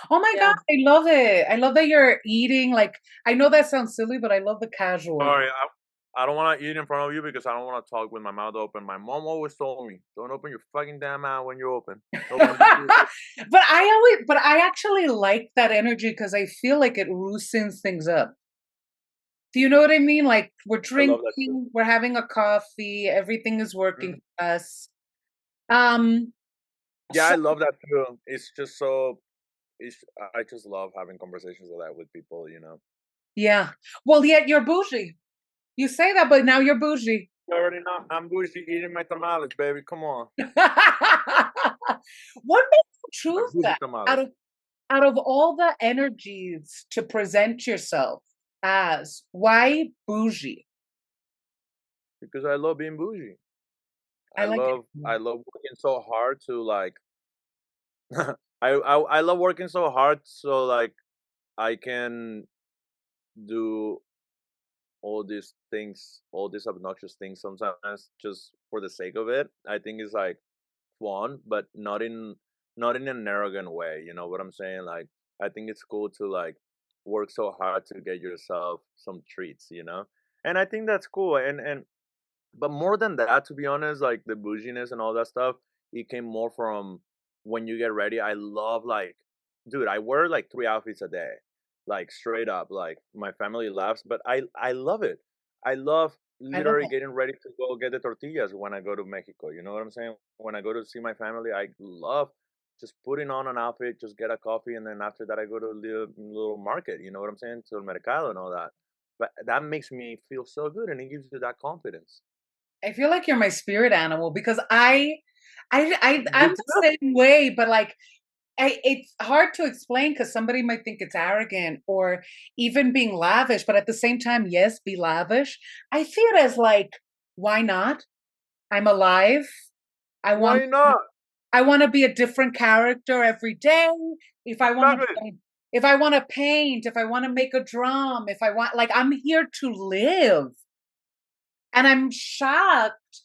Oh my God, Yeah. I love it. I love that you're eating. Like, I know that sounds silly, but I love the casual. Sorry, I don't want to eat in front of you because I don't want to talk with my mouth open. My mom always told me, "Don't open your fucking damn mouth when you open. Open the food." But I actually like that energy because I feel like it loosens things up. Do you know what I mean? Like we're I love that too. drinking, we're having a coffee, everything is working Mhm. for us. Um, Yeah, so I love that too. It's just so. I just love having conversations like that with people. You know. yeah. Well, yet you're bougie. You say that, but now you're bougie. You already know. I'm bougie eating my tamales, baby. Come on, What makes you my choose bougie that out tamales. of out of all the energies to present yourself as? Why bougie? Because I love being bougie. I like I it. love working so hard to like. I love working so hard so like I can do all these things, all these obnoxious things sometimes just for the sake of it. I think it's like fun, but not in an arrogant way. You know what I'm saying? Like I think it's cool to like work so hard to get yourself some treats. You know, and I think that's cool. And but more than that, to be honest, like the bouginess and all that stuff, it came more from when you get ready. I love like, dude, I wear like 3 outfits a day, like straight up. Like my family laughs, but I love it. I love I love literally it. getting ready to go get the tortillas when I go to Mexico. You know what I'm saying? When I go to see my family, I love just putting on an outfit, just get a coffee, and then after that, I go to a little market. You know what I'm saying? To el mercado and all that. But that makes me feel so good, and it gives you that confidence. I feel like you're my spirit animal because I'm Me the too. same way, but like it's hard to explain because somebody might think it's arrogant or even being lavish, but at the same time, yes, be lavish. I see it as like, why not? I'm alive. I want Why not? I want to be a different character every day. If I want Exactly. to if I want to paint, if I want to make a drum, if I want like I'm here to live. And I'm shocked.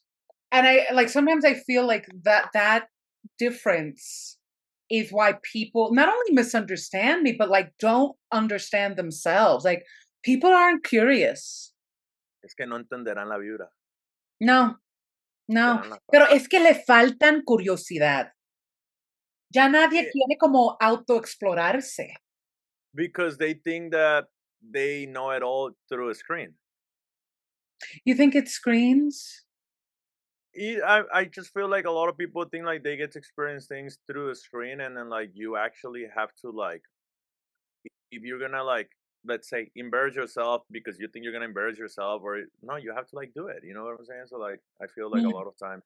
And I like sometimes I feel like that difference is why people not only misunderstand me, but like don't understand themselves. Like people aren't curious. Es que no entenderán la vibra. No, no. Verán la Pero es que le faltan curiosidad. Ya nadie eh, quiere como autoexplorarse. because they think that they know it all through a screen. You think it screens? I just feel like a lot of people think like they get to experience things through a screen, and then like you actually have to like if you're gonna like let's say embarrass yourself because you think you're gonna embarrass yourself, or no, you have to like do it. You know what I'm saying? So like I feel like a Mm. lot of times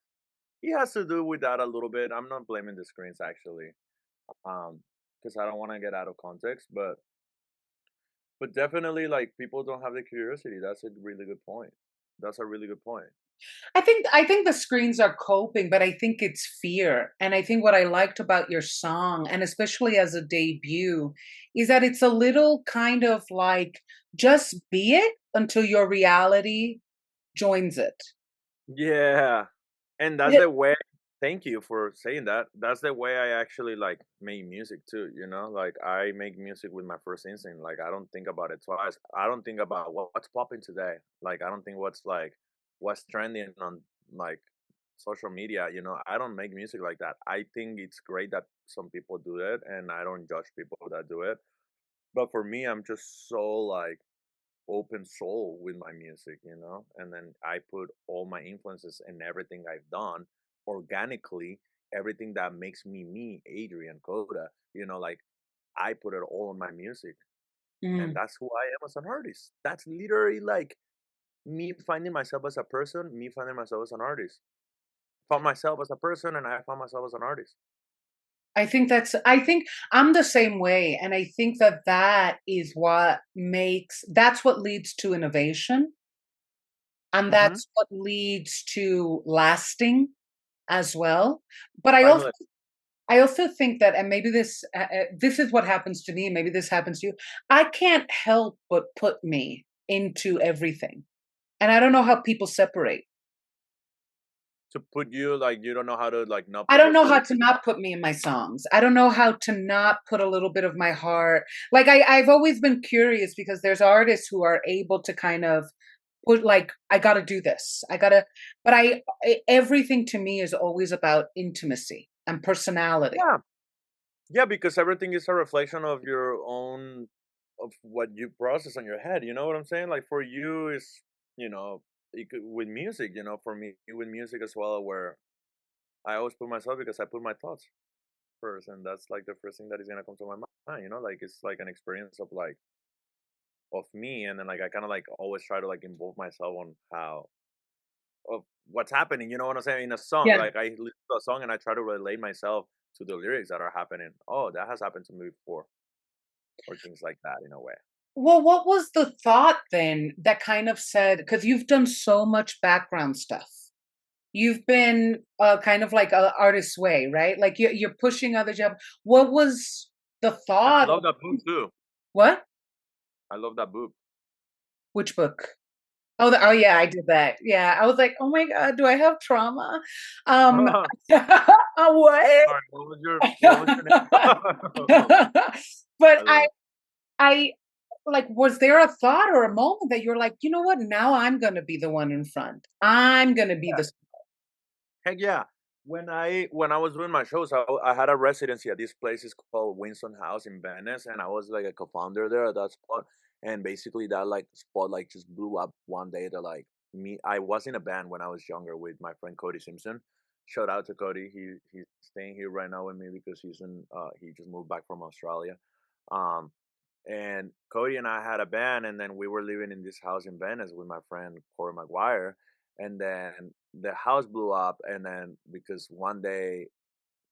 it has to do with that a little bit. I'm not blaming the screens actually, um, because I don't want to get out of context, but definitely, like people don't have the curiosity. That's a really good point. That's a really good point. I think the screens are coping, but I think it's fear. And I think what I liked about your song, and especially as a debut, is that it's a little kind of like just be it until your reality joins it. Yeah, and that's Yeah. the way. Thank you for saying that. That's the way I actually like make music too. You know, like I make music with my first instinct. Like I don't think about it twice. I don't think about what's popping today. Like I don't think what's trending on like social media. You know, I don't make music like that. I think it's great that some people do it, and I don't judge people that do it. But for me, I'm just so like open soul with my music, you know? And then I put all my influences and everything I've done organically, everything that makes me, Adrian Cota, you know, like I put it all in my music. And Mm. that's who I am as an artist. That's literally like me finding myself as a person, me finding myself as an artist. Found myself as a person and I found myself as an artist. I think I'm the same way. And I think that that is that's what leads to innovation. And Mm-hmm. that's what leads to lasting as well. But Timeless. I also think that, and maybe this is what happens to me. Maybe this happens to you. I can't help but put me into everything, and I don't know how people separate. to put you like you don't know how to like not I put don't those know how lyrics to in. not put me in my songs. I don't know how to not put a little bit of my heart. Like I've always been curious because there's artists who are able to kind of put like, I gotta do this. I gotta, but everything to me is always about intimacy and personality. Yeah, yeah, because everything is a reflection of your own of what you process on your head. You know what I'm saying? Like for you, is you know, with music. You know, for me with music as well, where I always put myself because I put my thoughts first, and that's like the first thing that is gonna come to my mind. You know, like it's like an experience of like of me, and then like I kind of like always try to like involve myself on how of what's happening. You know what I'm saying? In a song, Yeah. like I listen to a song and I try to relate myself to the lyrics that are happening. Oh, that has happened to me before, or things like that in a way. Well, what was the thought then that kind of said, because you've done so much background stuff. You've been kind of like a artist's way, right? Like you're pushing other job. What was the And I thought? love that book too. What? I love that book. Which book? Oh, oh yeah, I did that. Yeah, I was like, oh my god, do I have trauma? Um, Sorry, what? what was your name? But I love it. I like, was there a thought or a moment that you're like, you know what? Now I'm gonna be the one in front. I'm gonna be the. Heck yeah. When I was doing my shows, I had a residency at this place. It's called Winston House in Venice, and I was like a co-founder there at that spot. And basically, that like spot like just blew up one day. That like me, I was in a band when I was younger with my friend Cody Simpson. Shout out to Cody. He's staying here right now with me because he just moved back from Australia. Um, and Cody and I had a band, and then we were living in this house in Venice with my friend Corey McGuire. And then the house blew up, and then because one day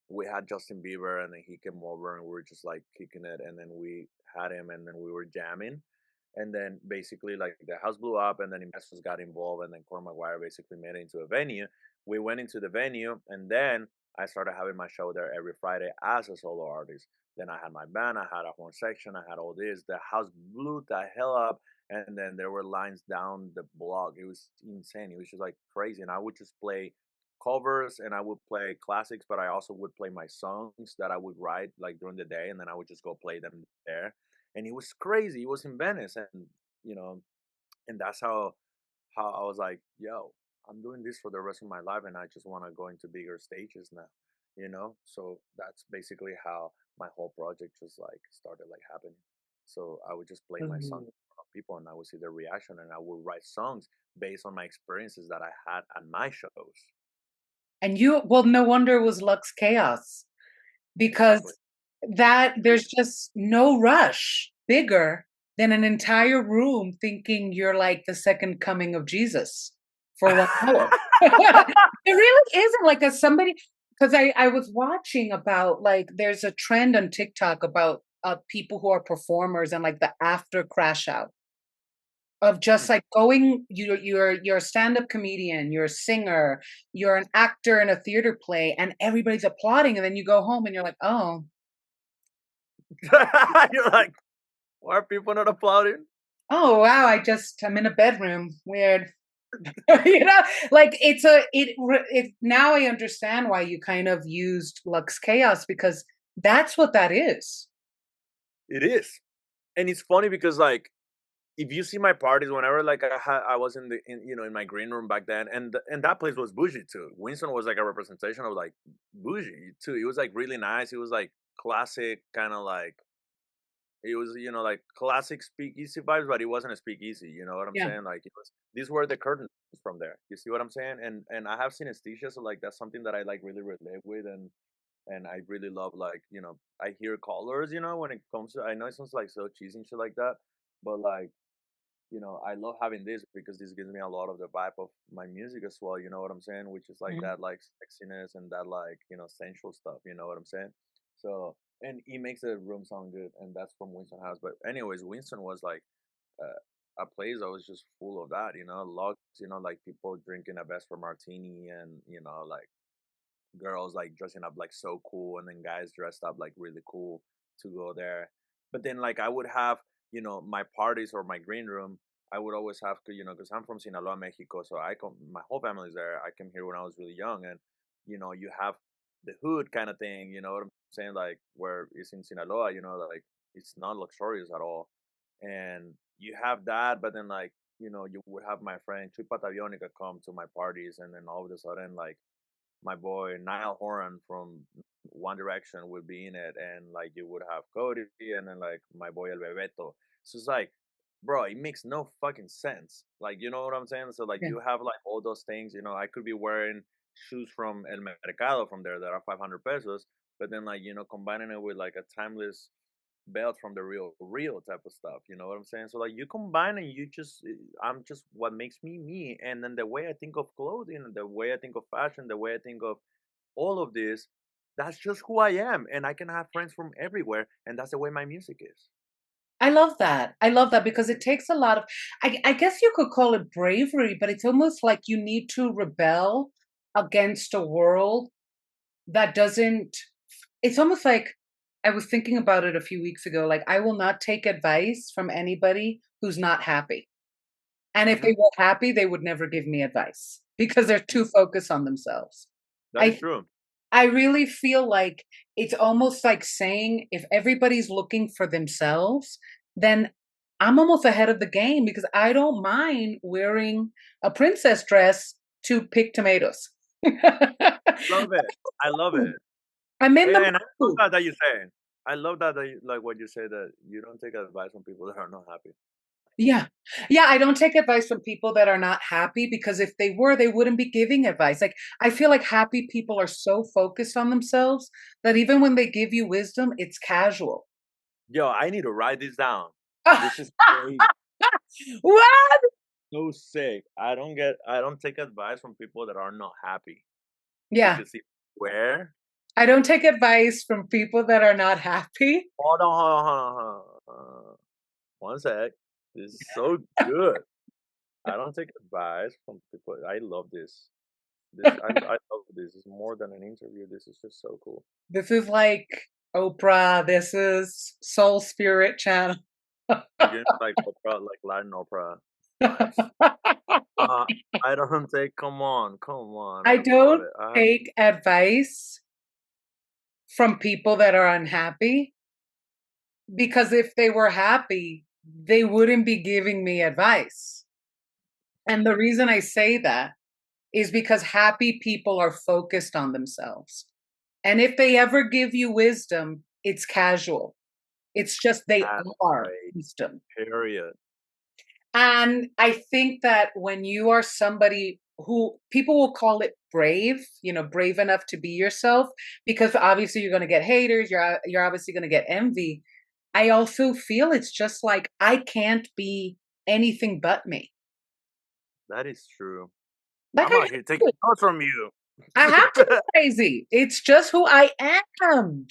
we had Justin Bieber, and then he came over, and we were just like kicking it, and then we had him, and then we were jamming, and then basically like the house blew up, and then investors got involved, and then Corey McGuire basically made it into a venue. We went into the venue, and then I started having my show there every Friday as a solo artist. Then I had my band, I had a horn section, I had all this. The house blew the hell up, and then there were lines down the block. It was insane. It was just like crazy, and I would just play covers and I would play classics, but I also would play my songs that I would write like during the day, and then I would just go play them there. And it was crazy. It was in Venice, and you know, and that's how I was like, yo, I'm doing this for the rest of my life, and I just want to go into bigger stages now, you know. So that's basically how my whole project just like started like happening. So I would just play my song Mhm. in front of people, and I would see their reaction, and I would write songs based on my experiences that I had at my shows. And you, well, no wonder it was Lux Chaos because Exactly. that there's just no rush bigger than an entire room thinking you're like the second coming of Jesus for 1 hour. It really isn't like a somebody, because I was watching about like there's a trend on TikTok about people who are performers and like the after crash out of just Mhm. like going, you're a stand-up comedian, you're a singer, you're an actor in a theater play, and everybody's applauding, and then you go home and you're like, oh, You're like, why are people not applauding? oh wow, I'm in a bedroom. Weird. You know, like it now I understand why you kind of used Lux Chaos because that's what that is. It is. And it's funny because like if you see my parties, whenever like I was in in my green room back then, and that place was bougie too. Winston was like a representation of like bougie too. It was like really nice. It was like classic, kind of like it was like classic speakeasy vibes, but it wasn't a speakeasy. You know what I'm Yeah. saying? Like it was these were the curtains from there. You see what I'm saying? And I have synesthesia, so like that's something that I like really relate with, and I really love like I hear colors. When it comes to I know it sounds like so cheesy and shit like that, but like I love having this because this gives me a lot of the vibe of my music as well. You know what I'm saying? Which is like Mhm. that, like sexiness and that, like sensual stuff. You know what I'm saying? So, and it makes the room sound good, and that's from Winston House. But anyways, Winston was like a place that was just full of that. Lots. Like people drinking a Vesper martini, and like girls like dressing up like so cool, and then guys dressed up like really cool to go there. But then like I would have my parties or my green room. I would always have to, because I'm from Sinaloa, Mexico, so my whole family's there. I came here when I was really young, and you have the hood kind of thing. You know what I'm saying? Like where it's in Sinaloa, like it's not luxurious at all, and you have that. But then like you would have my friend Chuy Patavionica come to my parties, and then all of a sudden like my boy Niall Horan from One Direction would be in it, and like you would have Cody, and then like my boy El Bebeto. So it's like, bro, it makes no fucking sense. Like, you know what I'm saying? So like Yeah. you have like all those things. I could be wearing shoes from El Mercado from there that are 500 pesos, but then like combining it with like a timeless belt from the real type of stuff. You know what I'm saying? So like you combine and I'm just what makes me me, and then the way I think of clothing, the way I think of fashion, the way I think of all of this, that's just who I am, and I can have friends from everywhere, and that's the way my music is. I love that. I love that because it takes a lot of, I guess you could call it bravery, but it's almost like you need to rebel against a world that doesn't, it's almost like I was thinking about it a few weeks ago. Like, I will not take advice from anybody who's not happy. And if they Hmm. were happy, they would never give me advice because they're too focused on themselves. That is I true. I really feel like it's almost like saying if everybody's looking for themselves, then I'm almost ahead of the game because I don't mind wearing a princess dress to pick tomatoes. Love it. I love it. I'm in the And I love mood. that you say. I love that like what you say, that you don't take advice from people that are not happy. Yeah. Yeah, I don't take advice from people that are not happy because if they were, they wouldn't be giving advice. Like, I feel like happy people are so focused on themselves that even when they give you wisdom, it's casual. Yo, I need to write this down. This is crazy. What? So sick. I don't take advice from people that are not happy. Yeah. Because where? I don't take advice from people that are not happy. Hold on. One sec. This is so good. I don't take advice from people. I love this. I love this. It's more than an interview. This is just so cool. This is like Oprah. This is Soul Spirit Channel. You're getting like opera, like Latin opera vibes. Uh, I don't take. Come on. I I love don't it. take advice from people that are unhappy because if they were happy, they wouldn't be giving me advice. And the reason I say that is because happy people are focused on themselves. And if they ever give you wisdom, it's casual. It's just they That's are right. wisdom. Period. And I think that when you are somebody who people will call it brave, brave enough to be yourself, because obviously you're going to get haters, you're obviously going to get envy. I also feel it's just like I can't be anything but me. That is true. Like I'm out here taking notes from you. I have to be crazy. It's just who I am.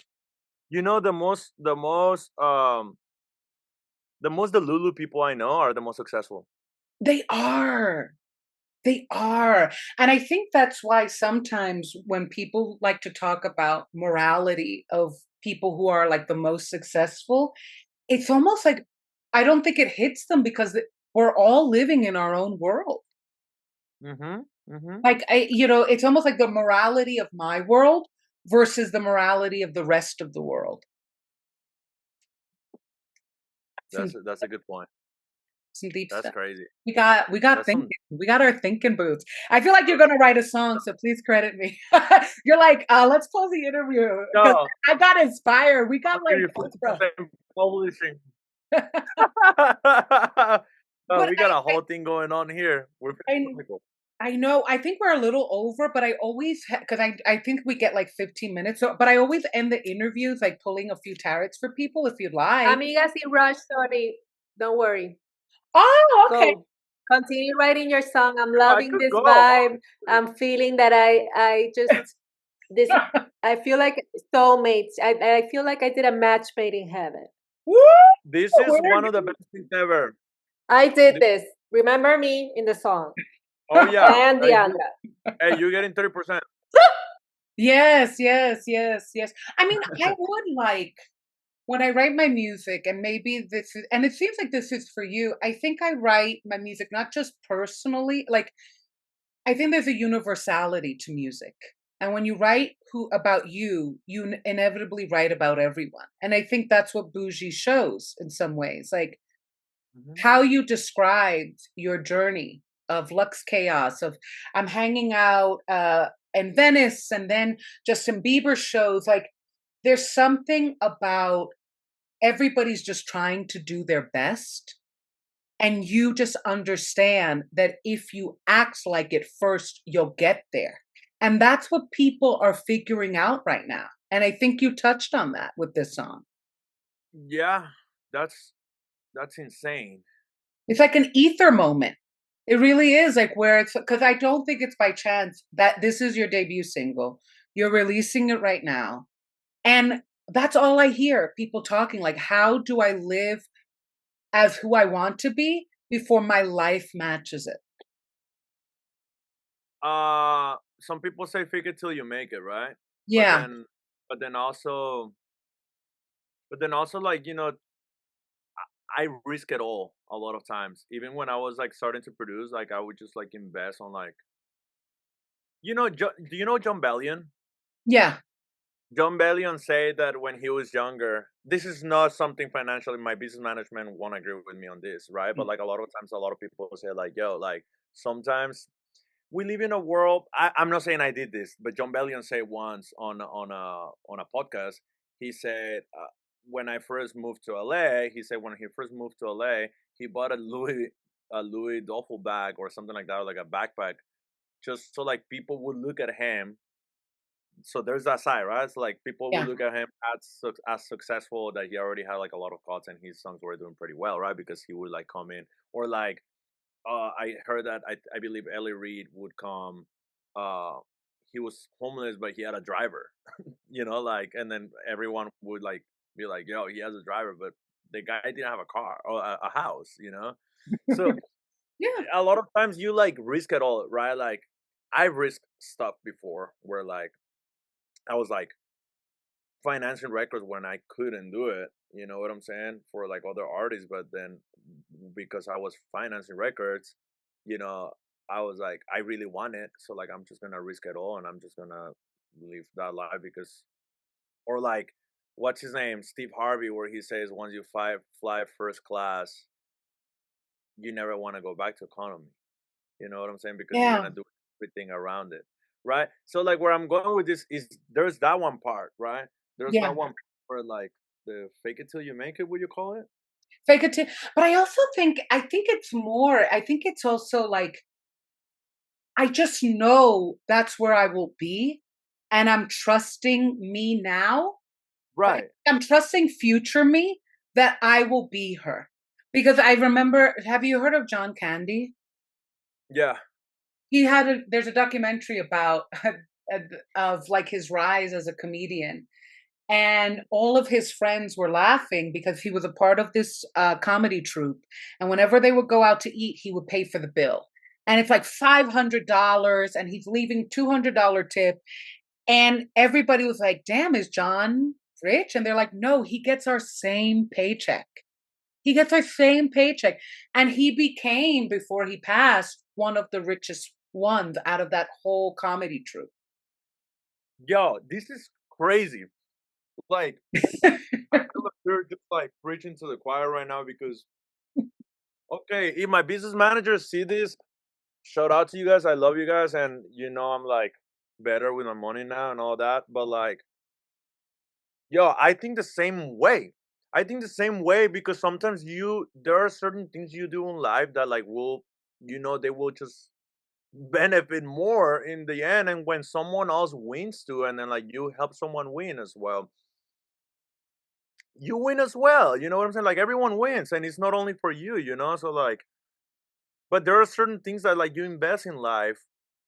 The Lulu people I know are the most successful. They are. They are. And I think that's why sometimes when people like to talk about morality of people who are like the most successful, it's almost like I don't think it hits them because we're all living in our own world. Mhm. Mhm. Like it's almost like the morality of my world versus the morality of the rest of the world. Some That's a good point. some deep That's stuff. crazy. We got That's thinking. some We got our thinking boots. I feel like you're gonna write a song, so please credit me. You're like, let's close the interview because no. I got inspired. We got I'll give like you Oprah. 50% publishing. No, But we got a whole thing going on here. We're I technical. I know. I think we're a little over, but I always because I think we get like 15 minutes. So, but I always end the interviews like pulling a few tarots for people if you'd like. Amigas in rush, sorry. Don't worry. Oh, okay. Go. Continue writing your song. I'm I loving could this go. vibe. I'm feeling that I just this I feel like soulmates. I feel like I did a match made in heaven. Woo! This is We're one of the best things ever. I did Th- this. Remember me in the song. Oh yeah. And Diana. Hey, you're getting 30%. Yes, yes, yes, yes. I mean, I would like when I write my music, and maybe this is, and it seems like this is for you, I think I write my music not just personally, like, I think there's a universality to music. And when you write about you, inevitably write about everyone. And I think that's what Boujee shows in some ways. Like Mhm. how you described your journey of Lux Chaos, of I'm hanging out in Venice and then Justin Bieber shows. Like there's something about everybody's just trying to do their best. And you just understand that if you act like it first, you'll get there. And that's what people are figuring out right now. And I think you touched on that with this song. Yeah, that's that's insane. It's like an ether moment. It really is like where it's because I don't think it's by chance that this is your debut single. You're releasing it right now. And that's all I hear people talking like, how do I live as who I want to be before my life matches it? Some people say fake it till you make it, right? But Yeah. then, but then also, but then also, like, I risk it all a lot of times. Even when I was like starting to produce, like I would just like invest on like, do you know John Bellion? Yeah. John Bellion said that when he was younger, this is not something financially. My business management won't agree with me on this, right? But like a lot of times, a lot of people say like, "Yo, like sometimes we live in a world." I'm not saying I did this, but John Bellion said once on a podcast. He said when I first moved to LA, he said when he first moved to LA, he bought a Louis duffel bag or something like that, like a backpack, just so like people would look at him. So there's that side, right? So like people would Yeah. look at him as successful, that he already had like a lot of cuts and his songs were doing pretty well, right? Because he would like come in, or like I heard that I believe Ellie Reed would come. Uh, he was homeless, but he had a driver, like, and then everyone would like be like, "Yo, he has a driver," but the guy didn't have a car or a house. So Yeah. a lot of times you like risk it all, right? Like I risked stuff before where like I was like financing records when I couldn't do it. You know what I'm saying? For like other artists, but then because I was financing records, you know, I was like, I really want it, so like I'm just gonna risk it all, and I'm just gonna live that life because, or like, what's his name, Steve Harvey, where he says once you fly first class, you never want to go back to economy. You know what I'm saying? Because you're Yeah. gonna do everything around it, right? So like where I'm going with this is there's that one part, right? There's Yeah. that one part where like the fake it till you make it, would you call it? Fake it. But I think it's more, I think it's also like, I just know that's where I will be. And I'm trusting me now. Like Right. I'm trusting future me that I will be her. Because I remember, have you heard of John Candy? Yeah. There's a documentary about of like his rise as a comedian, and all of his friends were laughing because he was a part of this comedy troupe, and whenever they would go out to eat he would pay for the bill, and it's like $500 and he's leaving $200 tip, and everybody was like, damn, is John rich? And they're like, no, he gets our same paycheck. He gets our same paycheck. And he became, before he passed, one of the richest ones out of that whole comedy troupe. Yo, this is crazy. Like I feel like you're just like preaching to the choir right now because okay, if my business managers see this, shout out to you guys. I love you guys, and I'm like better with my money now and all that. But like, yo, I think the same way. I think the same way because sometimes there are certain things you do in life that like they will just benefit more in the end. And when someone else wins too, and then like you help someone win as well, you win as well. You know what I'm saying? Like everyone wins, and it's not only for you. So like, but there are certain things that like you invest in life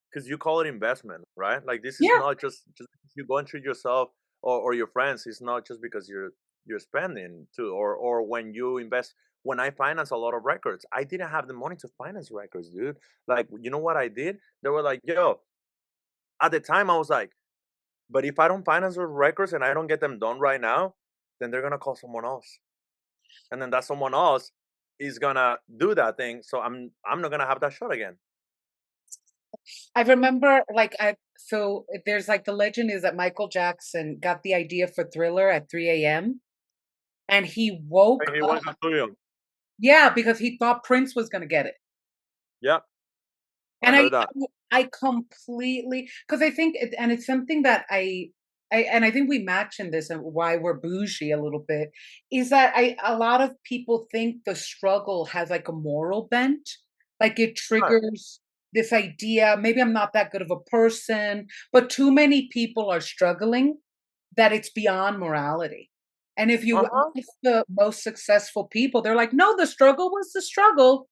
because you call it investment, right? Like this is Yeah, not just because you go and treat yourself or your friends. It's not just because you're spending too, or when you invest. When I finance a lot of records, I didn't have the money to finance records, dude. Like, you know what I did? They were like, yo, at the time I was like, but if I don't finance those records and I don't get them done right now, then they're gonna call someone else, and then that someone else is gonna do that thing. So I'm not gonna have that shot again. I remember, like, so there's like the legend is that Michael Jackson got the idea for Thriller at 3 a.m. and he woke And he went to up. studio. Yeah, because he thought Prince was going to get it. Yeah, I And heard that. I completely, because I think, and it's something that and I think we match in this and why we're bougie a little bit, is that a lot of people think the struggle has like a moral bent, like it Right. triggers this idea, maybe I'm not that good of a person, but too many people are struggling that it's beyond morality. And if you Uh-huh. ask the most successful people, they're like, no, the struggle was the struggle.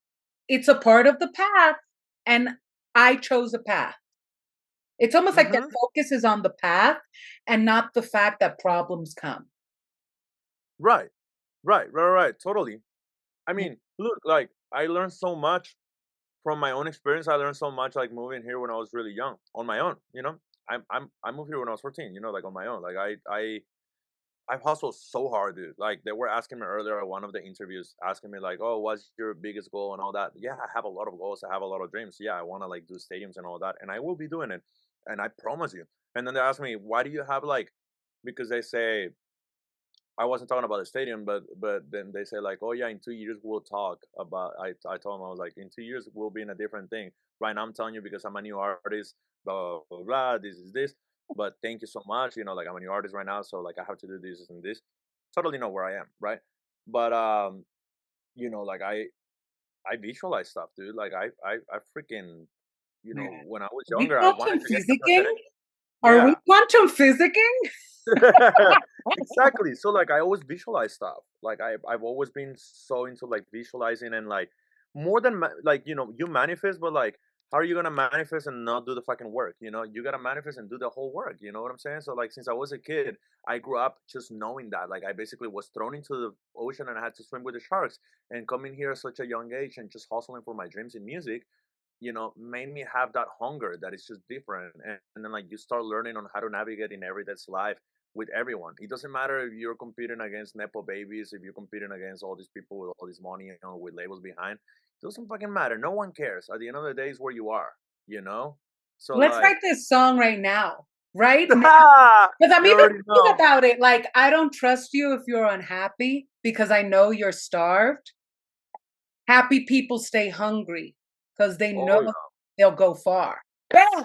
It's a part of the path. And I chose a path. It's almost like their Mm-hmm. focus is on the path and not the fact that problems come. Right. Right. Totally. I Mm. mean, look, like I learned so much from my own experience. I learned so much like moving here when I was really young on my own, you know. I moved here when I was 14, you know, like on my own. Like I've hustled so hard, dude. Like they were asking me earlier at one of the interviews, asking me like, "Oh, what's your biggest goal and all that?" Yeah, I have a lot of goals. I have a lot of dreams. Yeah, I want to like do stadiums and all that, and I will be doing it. And I promise you. And then they ask me, "Why do you have like?" Because they say I wasn't talking about the stadium, but then they say like, "Oh yeah, in 2 years we'll talk about." I told them I was like, "In 2 years we'll be in a different thing." Right now I'm telling you because I'm a new artist. Blah blah blah. This is this. But thank you so much. You know, like I'm a new artist right now, so like I have to do this and this. Totally know where I am, right? But you know, like I visualize stuff, dude. Like I freaking, you know, Yeah. when I was Are we younger, I wanted quantum to get the physicking? president. Are we Yeah. quantum physicking? Exactly. So like I always visualize stuff. Like I've always been so into like visualizing and like more than like you know you manifest, but like how are you gonna manifest and not do the fucking work? You know you gotta manifest and do the whole work. You know what I'm saying? So like since I was a kid, I grew up just knowing that. Like I basically was thrown into the ocean and I had to swim with the sharks. And coming here at such a young age and just hustling for my dreams in music, you know, made me have that hunger that is just different. And then like you start learning on how to navigate in everyday's life with everyone. It doesn't matter if you're competing against Nepo babies, if you're competing against all these people with all this money, you know, with labels behind. It doesn't fucking matter. No one cares. At the end of the day, is where you are, you know? So Let's like write this song right now, right? Because I'm you even already thinking know. about it. Like, I don't trust you if you're unhappy because I know you're starved. Happy people stay hungry because they know Oh yeah. they'll go far. Yeah,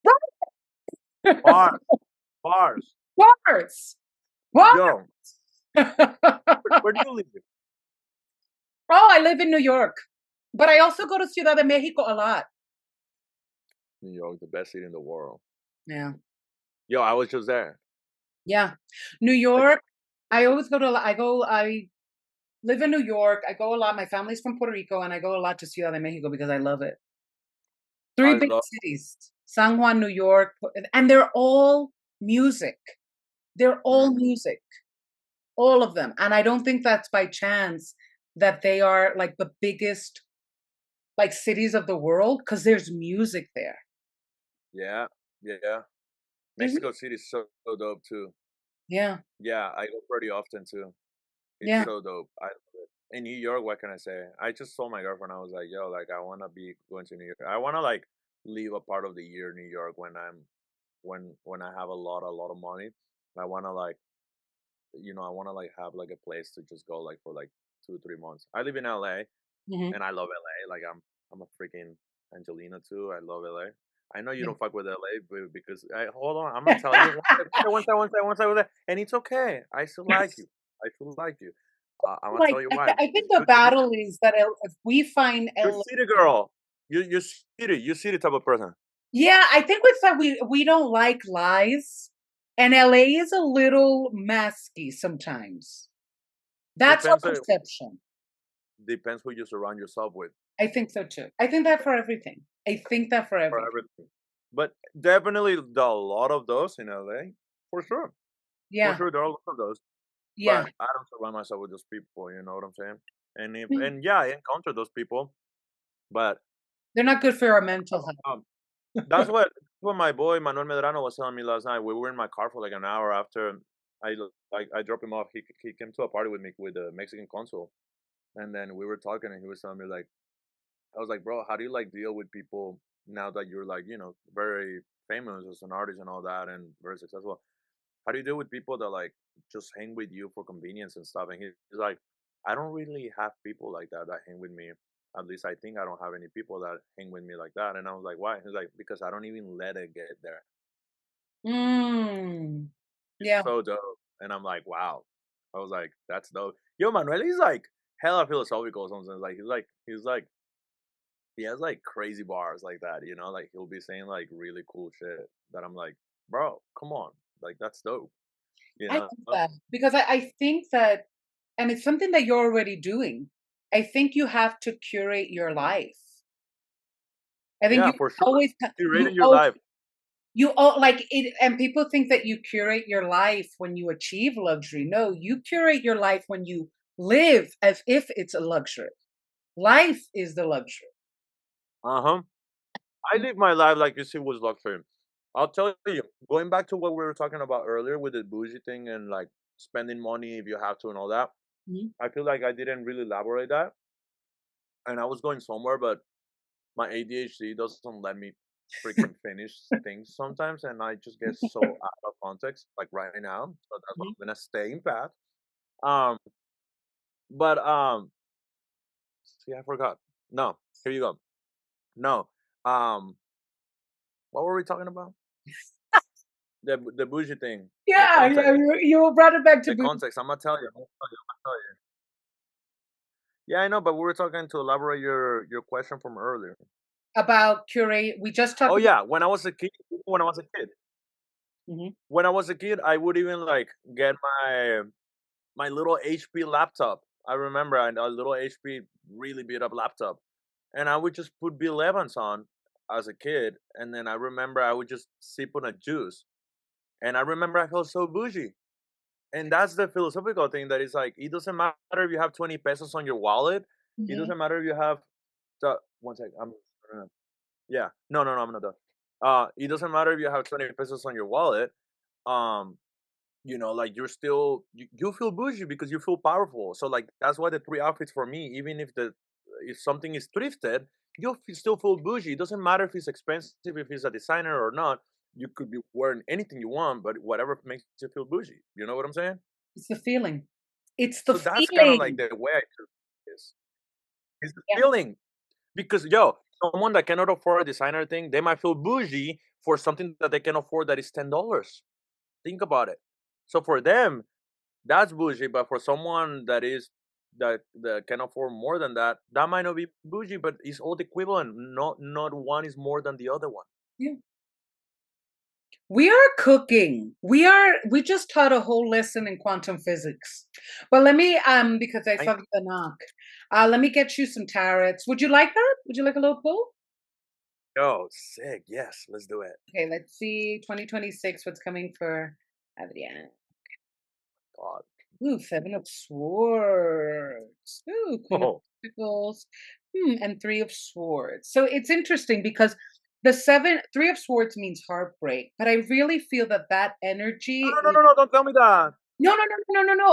right. Bars, bars. Bars. Bars. Yo, where do you live? Oh, I live in New York, but I also go to Ciudad de Mexico a lot. New York, the best city in the world. Yeah. Yo, I was just there. Yeah. New Like, York, I always go to, I live in New York. I go a lot. My family's from Puerto Rico, and I go a lot to Ciudad de Mexico because I love it. I Three big love. cities, San Juan, New York, and they're all music. They're all Mm, music, all of them. And I don't think that's by chance that they are like the biggest like cities of the world because there's music there. yeah, yeah. There's, Mexico City is so dope too. yeah, Yeah, I go pretty often too. It's yeah. so dope. I love it. In New York, what can I say? I just told my girlfriend I was like, yo, like I wanna be going to New York. I wanna like leave a part of the year in New York when I'm when I have a lot of money. I wanna like you know, I wanna like have like a place to just go like for like 2 3 months. I live in LA Hmm. and I love LA. Like I'm a freaking Angelina too. I love LA. I know you Yeah. don't fuck with LA, but because hold on, I'm gonna tell you one second, and it's okay. I still like you. I still like you. I'm gonna Like tell you why. I think Because the battle is that if we find you're LA, city girl. You city type of person. yeah, I think with that we don't like lies, and LA is a little masky sometimes. That's our Depends perception. depends who you surround yourself with I think so too. I think that for everything. I think that for for everything. everything. But definitely a lot of those in LA for sure. For Yeah, sure, there are a lot of those. yeah. But I don't surround myself with those people. You know what I'm saying? And if Mm. and yeah, I encounter those people, but They're not good for our mental health. um, that's what my boy Manuel Medrano was telling me last night. We were in my car for like an hour after I dropped him off. He came to a party with me with the Mexican consul, and then we were talking, and he was telling me like, I was like, bro, how do you like deal with people now that you're like, very famous as an artist and all that, and very successful? How do you deal with people that like just hang with you for convenience and stuff? And he's like, I don't really have people like that hang with me. At least I think I don't have any people that hang with me like that. And I was like, why? He's like, because I don't even let it get there. Mm. It's Yeah. so dope. And I'm like, wow. I was like, that's dope. Yo, Manuel, he's like hella philosophical sometimes. Like he has like crazy bars like that, like he'll be saying like really cool shit that I'm like, bro, come on. Like that's dope. You I know? love that because I think that, and it's something that you're already doing. I think you have to curate your life. I think Yeah, you for sure. always, Curating you your oh, life. you all like it, and people think that you curate your life when you achieve luxury. No, you curate your life when you live as if it's a luxury. Life is the luxury. Uh-huh. I live my life like if it was luxury. I'll tell you, going back to what we were talking about earlier with the bougie thing and like spending money if you have to and all that, Mhm. I feel like I didn't really elaborate that. And I was going somewhere, but my ADHD doesn't let me freaking finish things sometimes, and I just get so out of context, like right now. So that's why Mhm. I'm gonna stay in path. Um, but see, I forgot. No, here you go. No, um, what were we talking about? The bougie thing, the Yeah, yeah, context, you brought it back to the context. I'm gonna tell you. I'm gonna tell you. Yeah, I know, but we were talking to elaborate your question from earlier. about curate. We just Oh talked about. yeah, when I was a kid, Mhm. I would even like get my little HP laptop. I remember a little HP really beat up laptop, and I would just put Bill Evans on as a kid, and then I remember I would just sip on a juice, and I remember I felt so bougie. And that's the philosophical thing that is like it doesn't matter if you have 20 pesos on your wallet. It Mhm. doesn't matter if you have one sec. Yeah. No, I'm not done. It doesn't matter if you have 20 pesos on your wallet. Um, like you feel bougie because you feel powerful. So like that's why the three outfits for me, even if something is thrifted, still feel bougie. It doesn't matter if it's expensive, if it's a designer or not. You could be wearing anything you want, but whatever makes you feel bougie. You know what I'm saying? It's the feeling. It's the So that's kind of like feeling. the way I took this. It's the Yeah. feeling. Because someone that cannot afford a designer thing, they might feel bougie for something that they can afford that is $10. Think about it. So for them, that's bougie, but for someone that can afford more than that, that might not be bougie, but it's all equivalent. Not one is more than the other one. Yeah. We are cooking. We just taught a whole lesson in quantum physics. But let me because I I saw the knock. Let me get you some tarots. Would you like that? Would you like a little pull? know, sick. Yes, let's do it. Okay, let's see 2026 what's coming for Adrian. God. Ooh, Seven of Swords. Ooh, Queen of Oh. Pentacles. And Three of Swords. So it's interesting because the Three of Swords means heartbreak, but I really feel that that No, energy no, no, no, no, don't tell me that. No.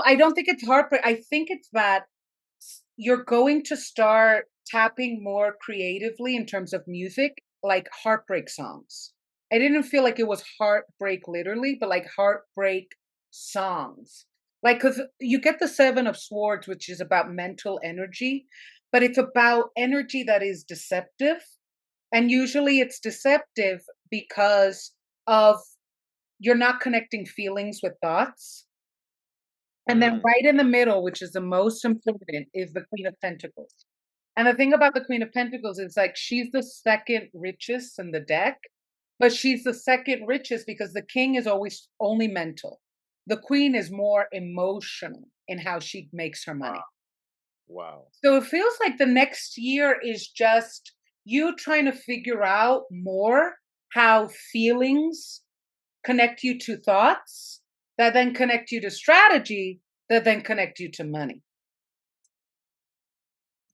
I don't think it's heartbreak. I think it's that you're going to start tapping more creatively in terms of music, like heartbreak songs. I didn't feel like it was heartbreak literally, but like heartbreak songs. Like, because you get the Seven of Swords, which is about mental energy, but it's about energy that is deceptive. And usually it's deceptive because of you're not connecting feelings with thoughts, and then Mm. right in the middle, which is the most important, is the Queen of Pentacles. And the thing about the Queen of Pentacles is like she's the second richest in the deck, but she's the second richest because the king is always only mental. The queen is more emotional in how she makes her money. Wow. Wow. So it feels like the next year is just you trying to figure out more how feelings connect you to thoughts that then connect you to strategy that then connect you to money.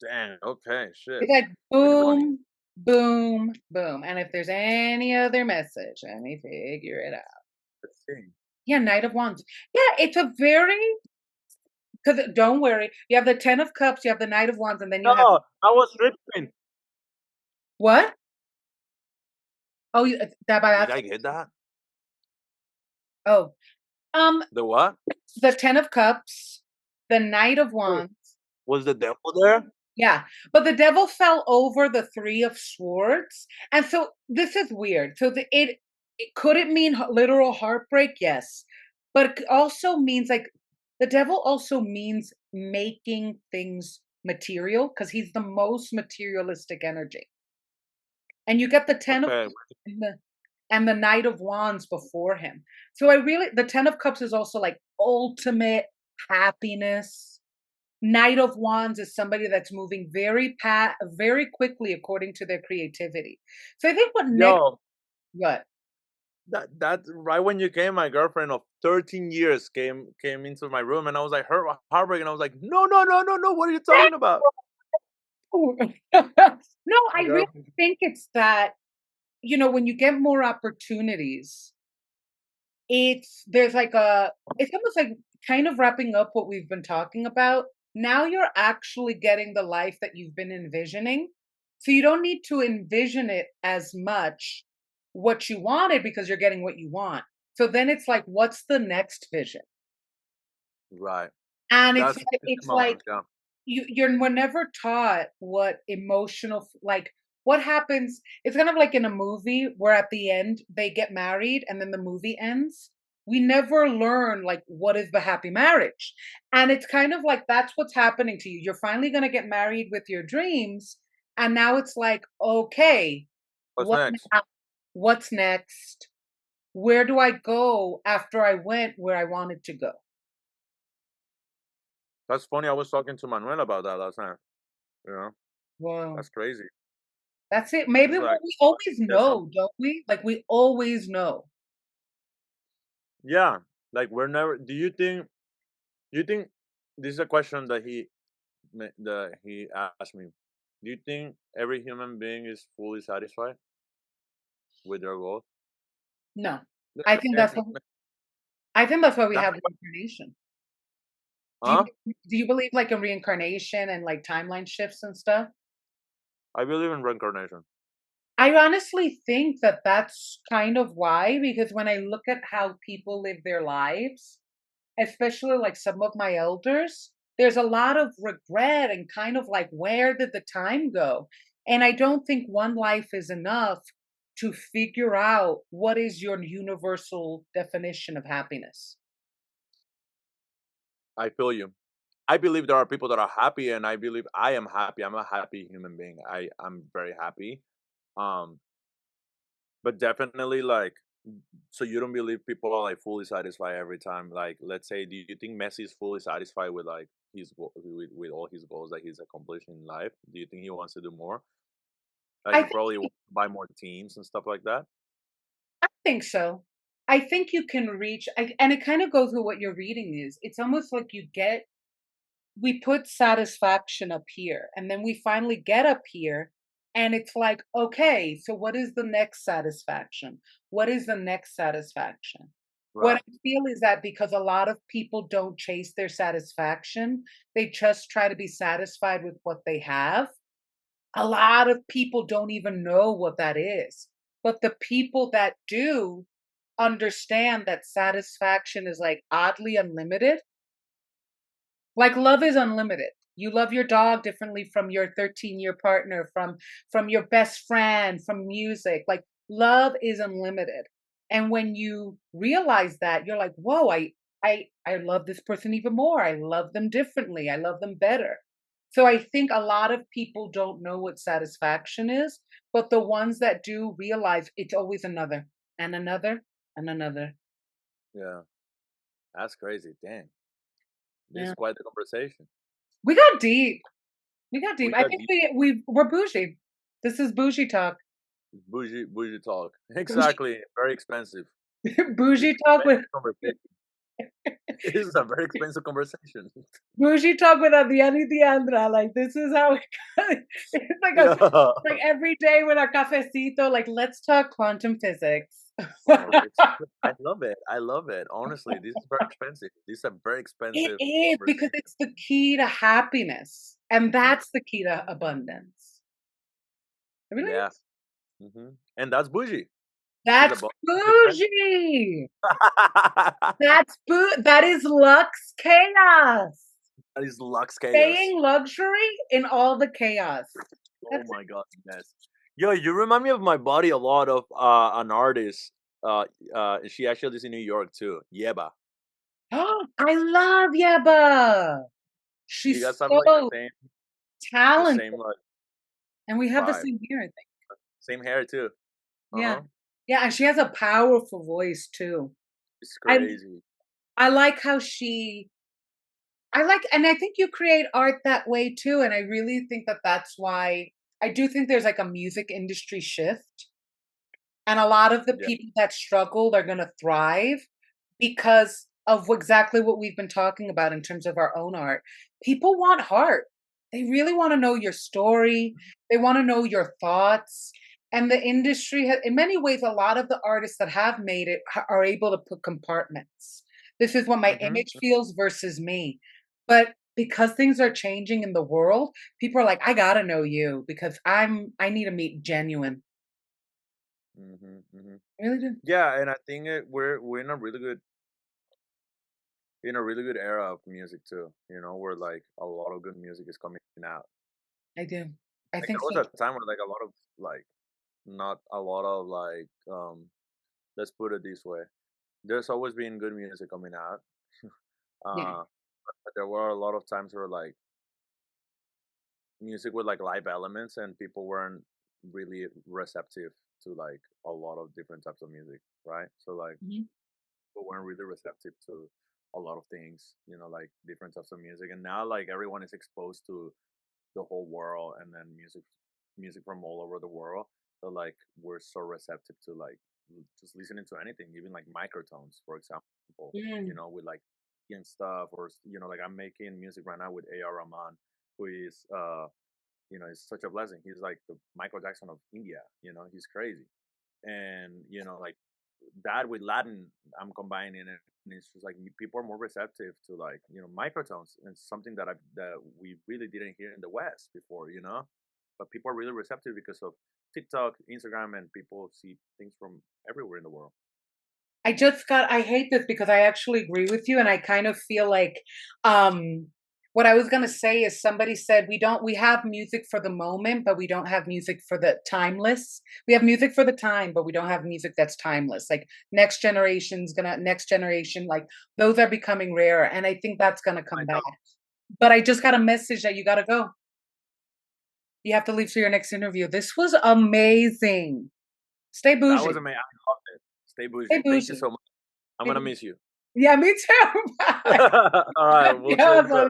Dang. Okay. Shit. It's like Give me the money. boom, boom, boom. And if there's any other message, let me figure it out. Let's see. Yeah, Knight of Wands. Yeah, it's a very because don't worry, you have the 10 of Cups, you have the Knight of Wands, and then you have No, I was tripping. what? Oh, that by Did I accident? get that? Oh, The what? the 10 of Cups, the Knight of Wait, Wands. was the devil there? Yeah, but the devil fell over the 3 of Swords, and so this is weird. So it could it mean literal heartbreak? Yes, but it also means like the devil also means making things material because he's the most materialistic energy. And you get the 10 of Okay. Cups and the Knight of Wands before him. So I really the 10 of Cups is also like ultimate happiness. Knight of Wands is somebody that's moving very quickly according to their creativity. So I think Yo, what? that right when you came, my girlfriend of 13 years came into my room, and I was like, heartbreak, and I was like, no, no, no, no, no. What are you talking about? No, My I really girlfriend. think it's that, when you get more opportunities, there's like it's almost like kind of wrapping up what we've been talking about. Now you're actually getting the life that you've been envisioning. So you don't need to envision it as much what you wanted because you're getting what you want. So then it's like, what's the next vision? Right. And That's it's similar. like Yeah. we're never taught what emotional like what happens. It's kind of like in a movie where at the end they get married and then the movie ends. We never learn like what is the happy marriage. And it's kind of like that's what's happening to you. You're finally going to get married with your dreams, and now it's like, okay, What's what next? now? What's next? Where do I go after I went where I wanted to go? That's funny. I was talking to Manuel about that last night. You know, Well, that's crazy. that's it. Maybe It's like we always there's some. know, don't we? Like we always know. Yeah, like we're never. Do you think? Do you think this is a question that he asked me? Do you think every human being is fully satisfied with their goal? No. Let I me think ask that's you- what I think that's why we That's have the reincarnation. Do you huh? do you believe like in reincarnation and like timeline shifts and stuff? I believe in reincarnation. I honestly think that that's kind of why, because when I look at how people live their lives, especially like some of my elders, there's a lot of regret and kind of like, where did the time go? And I don't think one life is enough to figure out what is your universal definition of happiness. I feel you. I believe there are people that are happy, and I believe I am happy. I'm a happy human being. I'm very happy. Um, but definitely like, so you don't believe people are like fully satisfied every time. Like, let's say, do you think Messi is fully satisfied with like with all his goals that he's accomplished in life? Do you think he wants to do more? Like, I he think probably wants to buy more teams and stuff like that. I think so. I think you can reach, and it kind of goes with what your reading is. It's almost like we put satisfaction up here, and then we finally get up here, and it's like, okay, so what is the next satisfaction? What is the next satisfaction? What Right. I feel is that because a lot of people don't chase their satisfaction, they just try to be satisfied with what they have. A lot of people don't even know what that is. But the people that do understand that satisfaction is like oddly unlimited. Like love is unlimited. You love your dog differently from your 13-year partner, from your best friend, from music. Like love is unlimited. And when you realize that, you're like, "Whoa, I love this person even more. I love them differently. I love them better." So I think a lot of people don't know what satisfaction is, but the ones that do realize it's always another and another and another. Yeah. That's crazy. Dang. This Yeah. is quite the conversation. We got deep. We got deep. We I got think we're bougie. This is bougie talk. bougie talk. Bougie, Exactly. Very expensive. It's bougie talk with expensive conversation. This is a very expensive conversation. bougie talk with Adrian y Diandra. Like this is how it's like Yeah. like every day with our cafecito. Like let's talk quantum physics. Oh, I love it. I love it. Honestly, this is very expensive. This is a very It expensive is because conversation. it's the key to happiness, and Yeah. that's the key to abundance. It really Yeah. is. And that's bougie. She's a That's She's expensive. bougie. That is Lux chaos. That is Lux Chaos. Staying luxury in all the chaos. Oh That's my god, yes. Yo, you remind me of my body a lot of an artist. She actually is in New York too. Yeba. it. I love Yeba. You She's guys have like so the talented, same like and we have the vibe, same hair, I think. same hair too. Uh Yeah, huh. yeah, and she has a powerful voice too. It's I crazy. I like how she I like, and I think you create art that way too. And I really think that that's why I do think there's like a music industry shift. And a lot of the Yeah. people that struggled are going to thrive because of exactly what we've been talking about in terms of our own art. People want heart. They really want to know your story. They want to know your thoughts. And the industry, in many ways, a lot of the artists that have made it are able to put compartments. This is what my Mhm. image feels versus me. But because things are changing in the world, people are like, I gotta know you because I need to meet genuine. Mhm. I really do. Yeah, and I think we're in a really good era of music too. You know, where like a lot of good music is coming out. I do. I Like think there was so. a time where like a lot of like not a lot of like let's put it this way. There's always been good music coming out. Yeah. uh but there were a lot of times where like music with like live elements and people weren't really receptive to like a lot of different types of music, right? So like Mhm. people weren't really receptive to a lot of things, you know, like different types of music. And now like everyone is exposed to the whole world and then music from all over the world. So like we're so receptive to like just listening to anything, even like microtones, for example, you Mm. know, with like and stuff, or you know, like I'm making music right now with A.R. Rahman, who is you know, is such a blessing. He's like the Michael Jackson of India, you know, he's crazy. And you know, like that with Latin, I'm combining it, and it's just like people are more receptive to like you know microtones, and something that we really didn't hear in the West before, you know. But people are really receptive because of TikTok, Instagram, and people see things from everywhere in the world. I hate this because I actually agree with you and I kind of feel like what I was going to say is somebody said we have music for the moment but we don't have music for the timeless. We have music for the time but we don't have music that's timeless. Like next generation like those are becoming rare and I think that's going to I come back. know But I just got a message that you got to go. You have to leave for your next interview. This was amazing. Stay that was bougie. amazing. I loved it. Stay Stay bougie. Thank you bougie. so much. I'm Stay gonna bougie. miss you. Yeah, me too. Bye. All right, we'll chill. Adios.